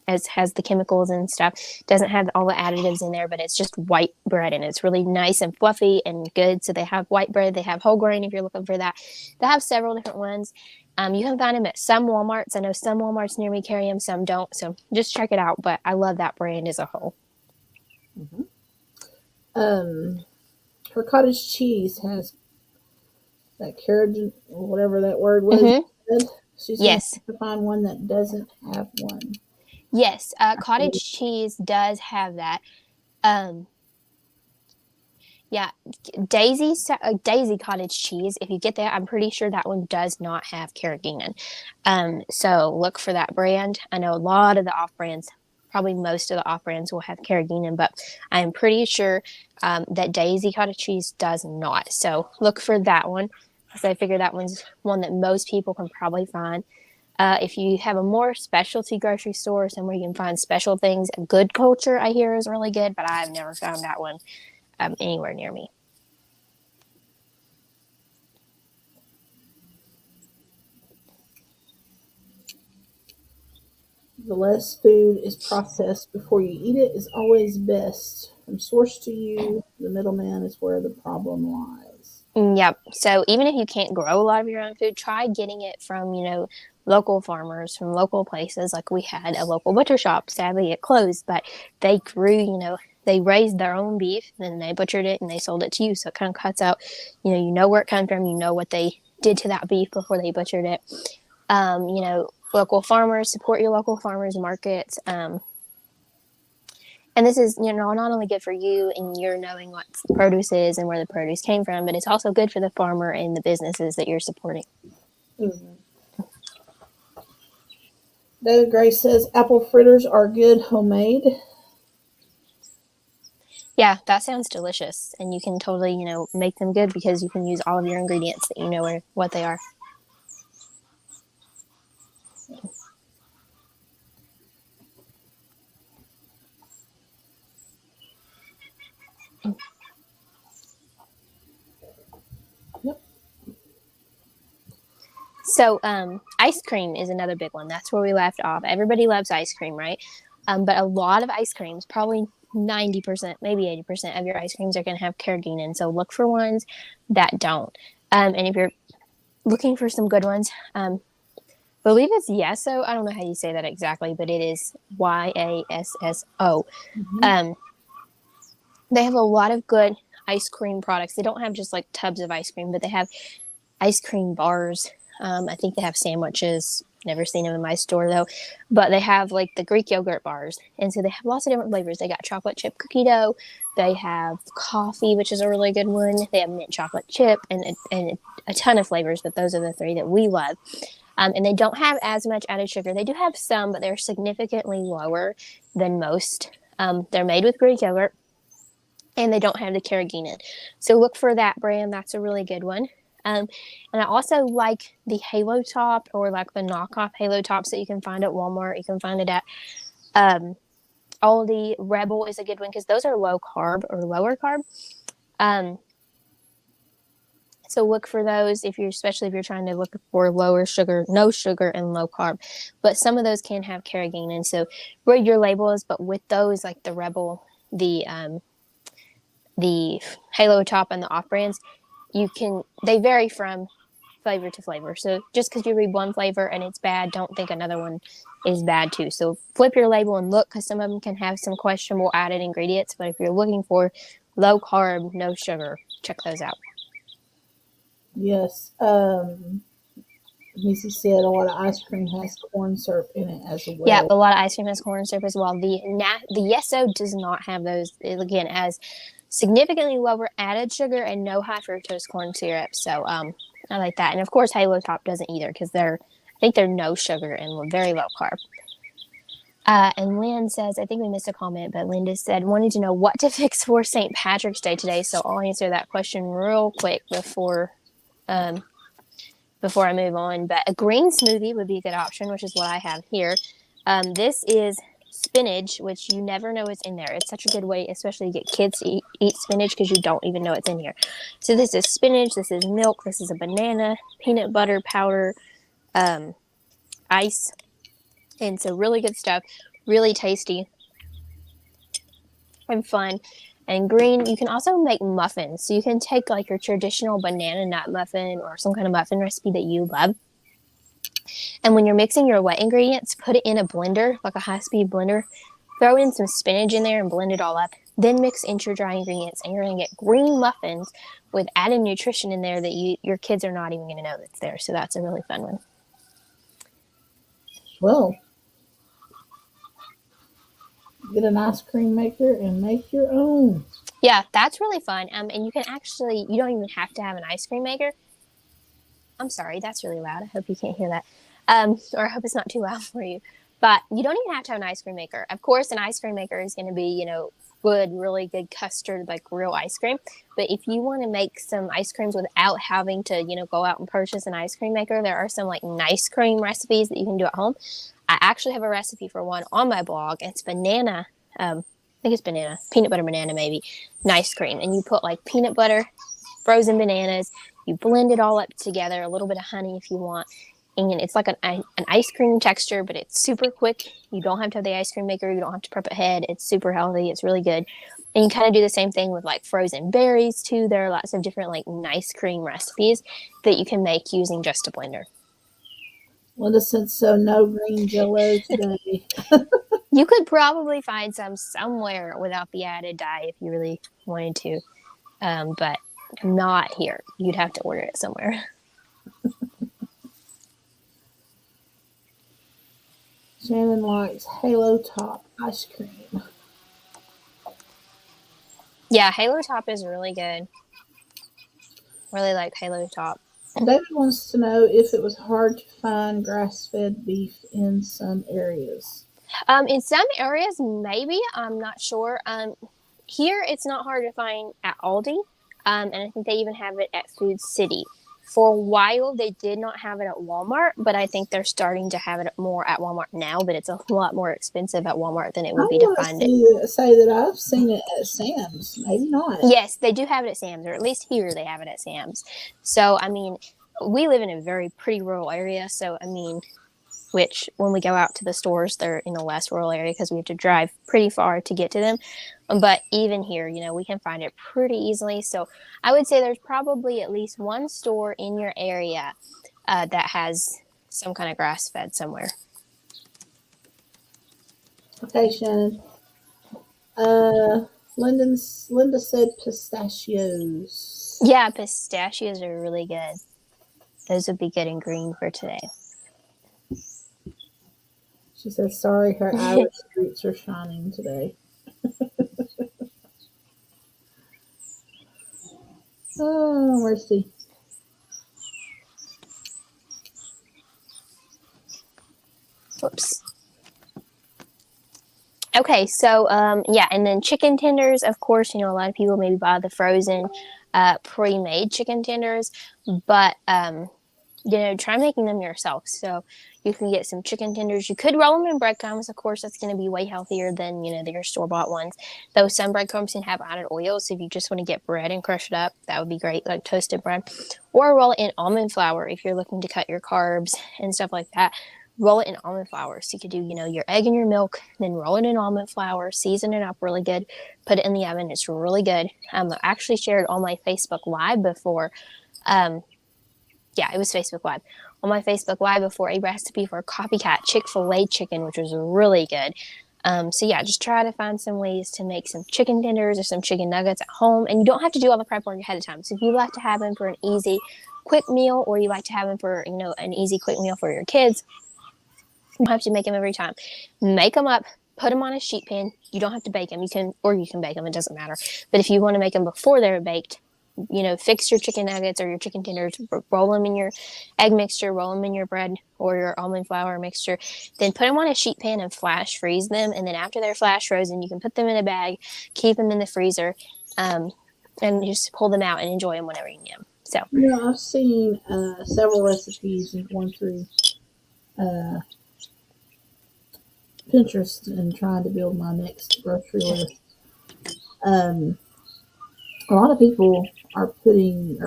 as has the chemicals and stuff. It doesn't have all the additives in there, but it's just white bread, and it's really nice and fluffy and good. So they have white bread. They have whole grain if you're looking for that. They have several different ones. You can find them at some Walmarts. I know some Walmarts near me carry them, some don't. So just check it out. But I love that brand as a whole. Mm-hmm. Her cottage cheese has that Carrageenan, whatever that word was. Mm-hmm. She's yes. To find one that doesn't have one. Yes, cottage cheese does have that. Yeah, Daisy cottage cheese. If you get that, I'm pretty sure that one does not have Carrageenan. So look for that brand. I know a lot of the off brands, probably most of the off brands will have Carrageenan, but I'm pretty sure that Daisy cottage cheese does not. So look for that one, because I figure that one's one that most people can probably find. If you have a more specialty grocery store, somewhere you can find special things, Good Culture I hear is really good, but I've never found that one anywhere near me. The less food is processed before you eat it is always best. From source to you, the middleman is where the problem lies. Yep. So even if you can't grow a lot of your own food, try getting it from, local farmers, from local places. Like we had a local butcher shop. Sadly, it closed, but they grew, they raised their own beef, and then they butchered it and they sold it to you. So it kind of cuts out, you know where it comes from, what they did to that beef before they butchered it. Local farmers, support your local farmers markets. And this is, not only good for you and you're knowing what produce is and where the produce came from, but it's also good for the farmer and the businesses that you're supporting. Mm-hmm. David Gray says apple fritters are good homemade. Yeah, that sounds delicious. And you can totally, make them good because you can use all of your ingredients that you know what they are. Yep. So, ice cream is another big one. That's where we left off. Everybody loves ice cream, right? But a lot of ice creams, probably 90%, maybe 80% of your ice creams are going to have Carrageenan. So look for ones that don't. And if you're looking for some good ones, believe it's Yesso. I don't know how you say that exactly, but it is YASSO. Mm-hmm. They have a lot of good ice cream products. They don't have just like tubs of ice cream, but they have ice cream bars. I think they have sandwiches. Never seen them in my store though, but they have like the Greek yogurt bars, and so they have lots of different flavors. They got chocolate chip cookie dough. They have coffee, which is a really good one. They have mint chocolate chip and a ton of flavors, but those are the three that we love. And they don't have as much added sugar. They do have some, but they're significantly lower than most. They're made with Greek yogurt, and they don't have the Carrageenan. So look for that brand. That's a really good one. And I also like the Halo Top, or like the knockoff Halo Tops that you can find at Walmart. You can find it at Aldi. Rebel is a good one because those are low carb or lower carb. So look for those especially if you're trying to look for lower sugar, no sugar, and low carb. But some of those can have Carrageenan. So read your labels. But with those, like the Rebel, the Halo Top, and the off brands, they vary from flavor to flavor. So just because you read one flavor and it's bad, don't think another one is bad too. So flip your label and look, because some of them can have some questionable added ingredients. But if you're looking for low carb, no sugar, check those out. Yes. As he said, a lot of ice cream has corn syrup in it as well. Yeah, a lot of ice cream has corn syrup as well. The Yeso does not have those. It, again, has significantly lower added sugar and no high fructose corn syrup. So I like that. And of course, Halo Top doesn't either because I think they're no sugar and very low carb. And Lynn says, I think we missed a comment, but Linda said, wanted to know what to fix for St. Patrick's Day today. So I'll answer that question real quick before I move on. But a green smoothie would be a good option, which is what I have here. This is spinach, which you never know is in there. It's such a good way, especially to get kids to eat spinach because you don't even know it's in here. So this is spinach, this is milk, this is a banana, peanut butter powder, ice. And so really good stuff, really tasty and fun. And green, you can also make muffins. So you can take like your traditional banana nut muffin or some kind of muffin recipe that you love. And when you're mixing your wet ingredients, put it in a blender, like a high-speed blender. Throw in some spinach in there and blend it all up. Then mix into your dry ingredients, and you're going to get green muffins with added nutrition in there that your kids are not even going to know that's there. So that's a really fun one. Well, get an ice cream maker and make your own. Yeah, that's really fun. And you can actually, you don't even have to have an ice cream maker. I'm sorry, that's really loud. I hope you can't hear that. Or I hope it's not too loud for you. But you don't even have to have an ice cream maker. Of course, an ice cream maker is going to be, good, really good custard, like real ice cream. But if you want to make some ice creams without having to, go out and purchase an ice cream maker, there are some like nice cream recipes that you can do at home. I actually have a recipe for one on my blog. It's banana. I think it's banana, peanut butter banana maybe, nice cream. And you put like peanut butter, frozen bananas, you blend it all up together, a little bit of honey if you want. And it's like an ice cream texture, but it's super quick. You don't have to have the ice cream maker. You don't have to prep ahead. It's super healthy. It's really good. And you kind of do the same thing with like frozen berries too. There are lots of different like nice cream recipes that you can make using just a blender. Linda said, so no green Jell-O today. You could probably find some somewhere without the added dye if you really wanted to, but not here. You'd have to order it somewhere. Shannon likes Halo Top ice cream. Yeah, Halo Top is really good. Really like Halo Top. David wants to know if it was hard to find grass-fed beef in some areas. In some areas, maybe. I'm not sure. Here, it's not hard to find at Aldi, and I think they even have it at Food City. For a while, they did not have it at Walmart, but I think they're starting to have it more at Walmart now, but it's a lot more expensive at Walmart than it would be to find it. Say that I've seen it at Sam's. Maybe not. Yes, they do have it at Sam's, or at least here they have it at Sam's. So, I mean, we live in a very pretty rural area, so, I mean, which when we go out to the stores, they're in a less rural area because we have to drive pretty far to get to them. But even here, we can find it pretty easily. So I would say there's probably at least one store in your area that has some kind of grass-fed somewhere. Okay, Shannon. Linda said pistachios. Yeah, pistachios are really good. Those would be good and green for today. She says, sorry, her Irish roots are shining today. Oh, mercy. Whoops. Okay, so, yeah, and then chicken tenders, of course, a lot of people maybe buy the frozen, pre-made chicken tenders, but, try making them yourself. So you can get some chicken tenders. You could roll them in breadcrumbs. Of course, that's going to be way healthier than, your store-bought ones. Though some breadcrumbs can have added oil. So if you just want to get bread and crush it up, that would be great, like toasted bread. Or roll it in almond flour if you're looking to cut your carbs and stuff like that. Roll it in almond flour. So you could do, your egg and your milk, then roll it in almond flour, season it up really good, put it in the oven. It's really good. I actually shared on my Facebook Live before. Yeah, it was Facebook Live. On my Facebook Live before, a recipe for copycat Chick-fil-A chicken, which was really good. So yeah, just try to find some ways to make some chicken tenders or some chicken nuggets at home. And you don't have to do all the prep work ahead of time. So if you like to have them for an easy, quick meal, or you like to have them for, an easy, quick meal for your kids, you don't have to make them every time. Make them up, put them on a sheet pan. You don't have to bake them. You can bake them. It doesn't matter. But if you want to make them before they're baked, fix your chicken nuggets or your chicken tenders, roll them in your egg mixture, roll them in your bread or your almond flour mixture, then put them on a sheet pan and flash freeze them. And then after they're flash frozen, you can put them in a bag, keep them in the freezer, and just pull them out and enjoy them whenever you need them. So, I've seen several recipes and going through Pinterest and trying to build my next grocery list. A lot of people are coating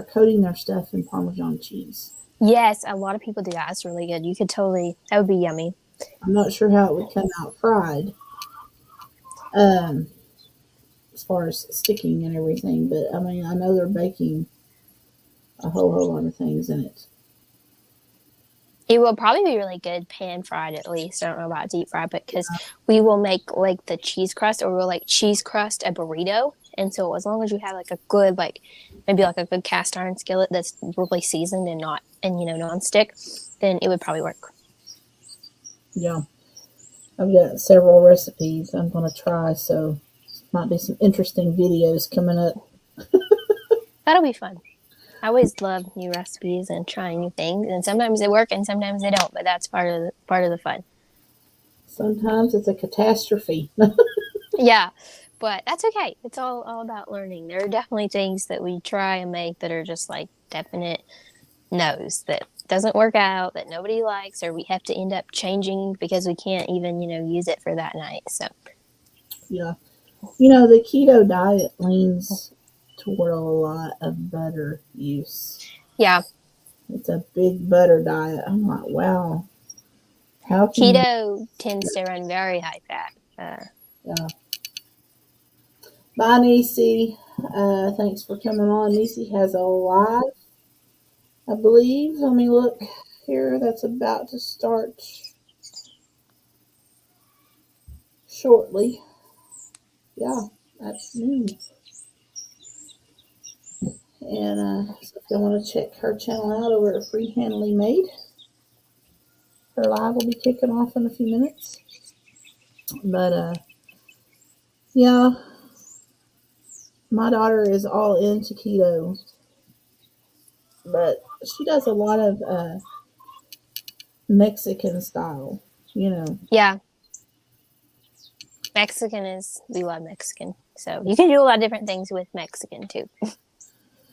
their stuff in Parmesan cheese. yes, a lot of people do that. It's really good. That would be yummy. I'm not sure how it would come out fried, as far as sticking and everything, but I mean, I know they're baking a whole lot of things in it. It will probably be really good pan fried at least. I don't know about deep fried, but because we will make like the cheese crust, or we'll like cheese crust a burrito. And so as long as you have like a good, maybe like a good cast iron skillet that's really seasoned and non-stick, then it would probably work. Yeah. I've got several recipes I'm going to try, so might be some interesting videos coming up. That'll be fun. I always love new recipes and trying new things, and sometimes they work and sometimes they don't, but that's part of the fun. Sometimes it's a catastrophe. Yeah, but that's okay. It's all about learning. There are definitely things that we try and make that are just like definite no's, that doesn't work out, that nobody likes, or we have to end up changing because we can't even, use it for that night. So, Yeah. The keto diet leans toward a lot of butter use. yeah. It's a big butter diet. I'm like, wow. How can Keto tends to run very high fat. Yeah. Bye, Niecy. Thanks for coming on. Niecy has a live, I believe. Let me look here. That's about to start shortly. Yeah, that's noon. And so if you want to check her channel out over at Free Handily Made, her live will be kicking off in a few minutes. But yeah, my daughter is all into keto, but she does a lot of Mexican style, Yeah. We love Mexican. So you can do a lot of different things with Mexican too.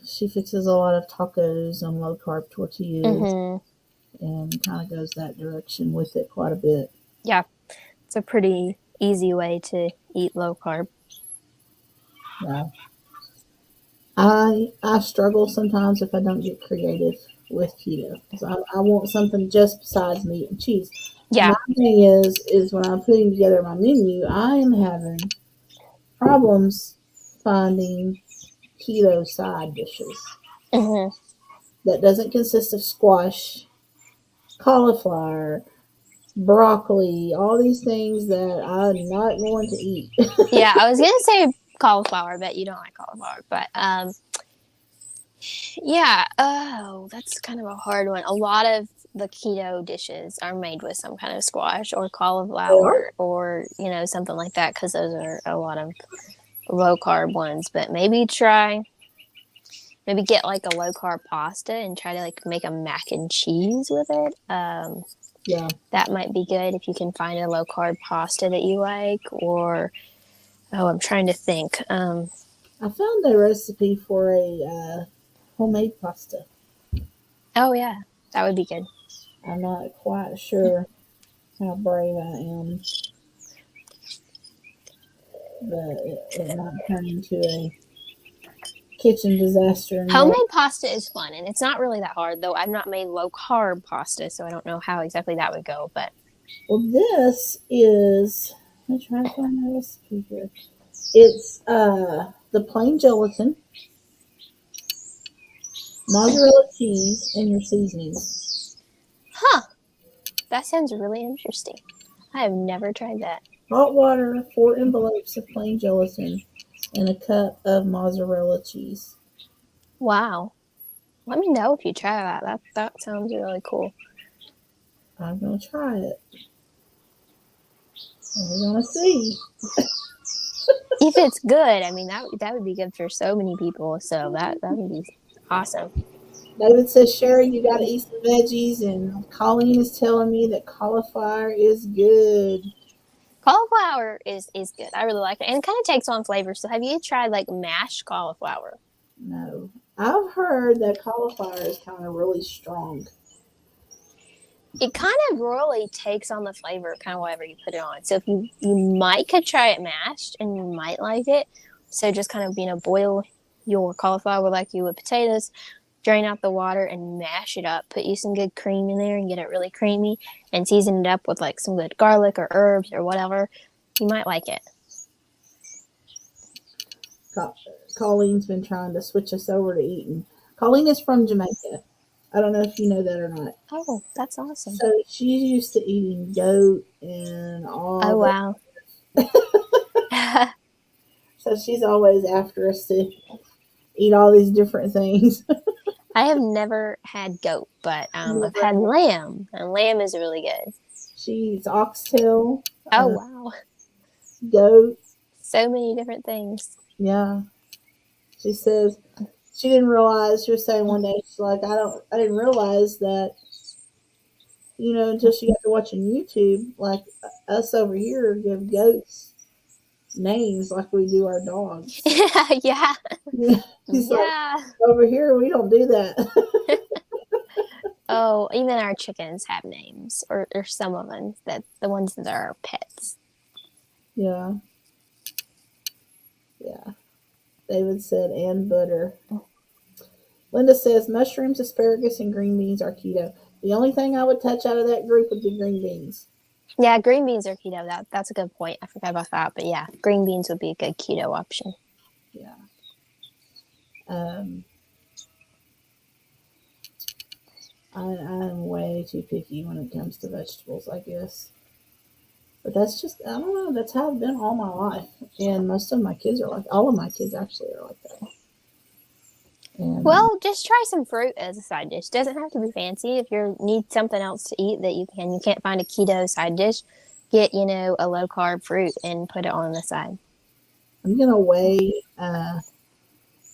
She fixes a lot of tacos on low carb tortillas Mm-hmm. and kind of goes that direction with it quite a bit. Yeah. It's a pretty easy way to eat low carb. Yeah. I struggle sometimes if I don't get creative with keto. So I want something just besides meat and cheese. Yeah. My thing is when I'm putting together my menu, I am having problems finding keto side dishes. Mm-hmm. That doesn't consist of squash, cauliflower, broccoli, all these things that I'm not going to eat. Yeah, I was going to say cauliflower, but you don't like cauliflower. But yeah, that's kind of a hard one. A lot of the keto dishes are made with some kind of squash or cauliflower or, something like that, because those are a lot of low carb ones. But maybe get like a low carb pasta and try to like make a mac and cheese with it. Yeah. That might be good if you can find a low carb pasta that you like. Or, I'm trying to think. I found a recipe for a homemade pasta. Oh, yeah. That would be good. I'm not quite sure how brave I am, but it might turn into a kitchen disaster. Homemade pasta is fun, and it's not really that hard, though I've not made low carb pasta, so I don't know how exactly that would go. But this is, let me try to find my recipe here. It's the plain gelatin, mozzarella cheese, and your seasonings. Huh. That sounds really interesting. I have never tried that. hot water, 4 envelopes of plain gelatin, and a cup of mozzarella cheese. Wow. Let me know if you try that. That sounds really cool. I'm going to try it. And we're going to see. If it's good, I mean that would be good for so many people. So that would be awesome. David says, Sherry, you got to eat some veggies. And Colleen is telling me that cauliflower is good. Cauliflower is good. I really like it, and it kind of takes on flavor. So have you tried like mashed cauliflower? No. I've heard that cauliflower is kind of really strong. It kind of really takes on the flavor, kind of whatever you put it on. So if you might could try it mashed, and you might like it. So just kind of boil your cauliflower like you would potatoes, drain out the water and mash it up. Put you some good cream in there and get it really creamy, and season it up with like some good garlic or herbs or whatever. You might like it. Colleen's been trying to switch us over to eating. Colleen is from Jamaica. I don't know if you know that or not. Oh, that's awesome. So she's used to eating goat and all. Oh, wow. So she's always after us to eat all these different things. I have never had goat, but I've had lamb, and lamb is really good. She eats oxtail. Oh, wow. Goat. So many different things. Yeah. She says she didn't realize, she was saying one day, she's like, I didn't realize that, until she got to watching YouTube, like us over here give goats names like we do our dogs. Yeah. She's like, over here we don't do that. Oh, even our chickens have names, or some of them, the ones that are our pets. Yeah. Yeah. David said, and butter. Linda says, mushrooms, asparagus, and green beans are keto. The only thing I would touch out of that group would be green beans. Yeah, green beans are keto. That's a good point. I forgot about that. But yeah, green beans would be a good keto option. Yeah. I'm way too picky when it comes to vegetables, I guess. But that's just, I don't know, that's how I've been all my life. And most of my kids are like, all of my kids actually are like that. And, well, just try some fruit as a side dish. Doesn't have to be fancy. If you need something else to eat that you can't find a keto side dish, get, a low carb fruit and put it on the side. I'm going to weigh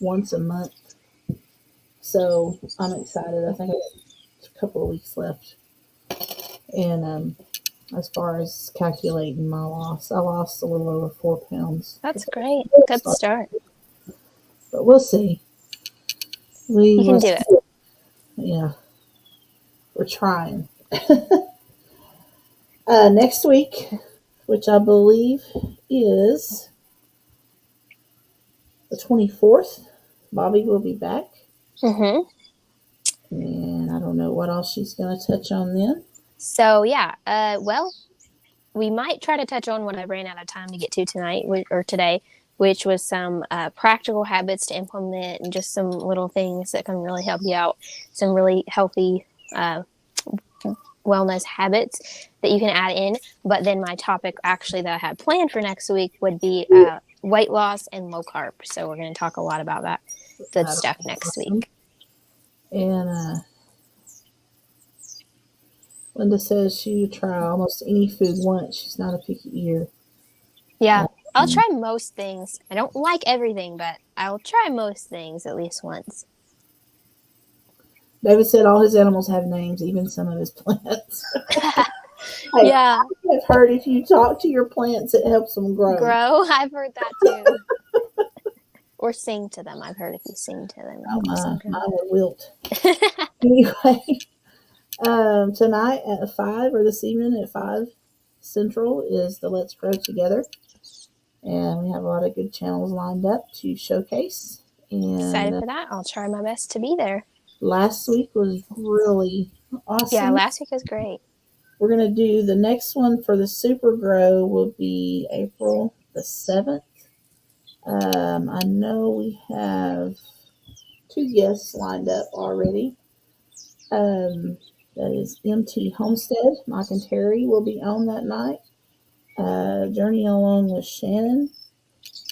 once a month. So I'm excited. I think I got a couple of weeks left. And as far as calculating my loss, I lost a little over 4 pounds. That's great. Good start. But we'll see. You can do it. Yeah. We're trying. Next week, which I believe is the 24th, Bobby will be back. Mm-hmm. And I don't know what else she's going to touch on then. So, yeah. Well, we might try to touch on what I ran out of time to get to tonight or today, which was some practical habits to implement and just some little things that can really help you out. Some really healthy wellness habits that you can add in. But then my topic actually that I had planned for next week would be weight loss and low carb. So we're going to talk a lot about that good stuff next week. And Linda says she would try almost any food once. She's not a picky eater. Yeah. I'll try most things. I don't like everything, but I'll try most things at least once. David said all his animals have names, even some of his plants. Hey, yeah. I've heard if you talk to your plants, it helps them grow. I've heard that too. Or sing to them. I've heard if you sing to them. Oh, mine will wilt. Anyway, tonight at 5, or this evening at 5 Central, is the Let's Grow Together. And we have a lot of good channels lined up to showcase. And excited for that. I'll try my best to be there. Last week was really awesome. Yeah, last week was great. We're going to do the next one for the Super Grow will be April the 7th. I know we have 2 guests lined up already. That is MT Homestead. Mike and Terry will be on that night. Journey Along with Shannon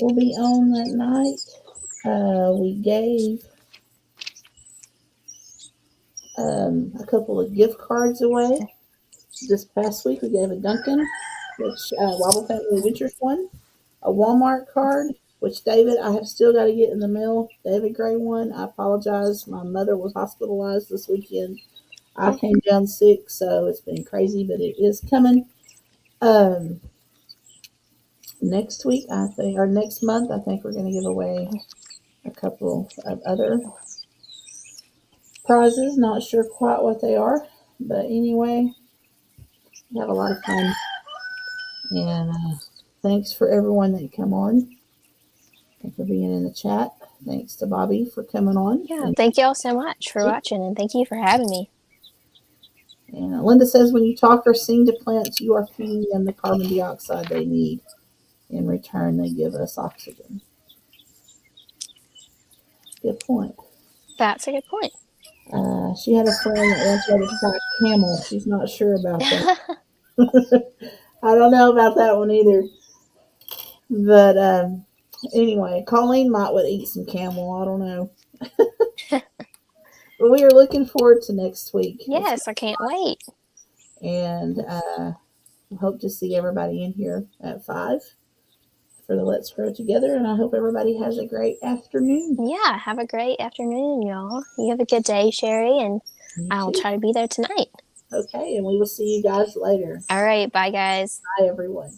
will be on that night. We gave a couple of gift cards away. This past week, we gave a Dunkin', which Wobble Family Adventures one, a Walmart card, which David, I have still got to get in the mail. David Gray one. I apologize. My mother was hospitalized this weekend. I came down sick, so it's been crazy, but it is coming. Next week, I think, or next month, I think we're going to give away a couple of other prizes. Not sure quite what they are, but anyway, we have a lot of fun. And thanks for everyone that come on and for being in the chat. Thanks to Bobby for coming on. Yeah, thank you all so much for watching, and thank you for having me. And Linda says, when you talk or sing to plants, you are feeding them the carbon dioxide they need. In return, they give us oxygen. Good point. That's a good point. She had a friend that wants her to try camel. She's not sure about that. I don't know about that one either. But anyway, Colleen would eat some camel. I don't know. But we are looking forward to next week. Yes, I can't wait. And hope to see everybody in here at 5 for the Let's Grow Together. And I hope everybody has a great afternoon. Yeah, have a great afternoon, y'all. You have a good day, Sherry, and I'll try to be there tonight. Okay, and we will see you guys later. All right, bye, guys. Bye, everyone.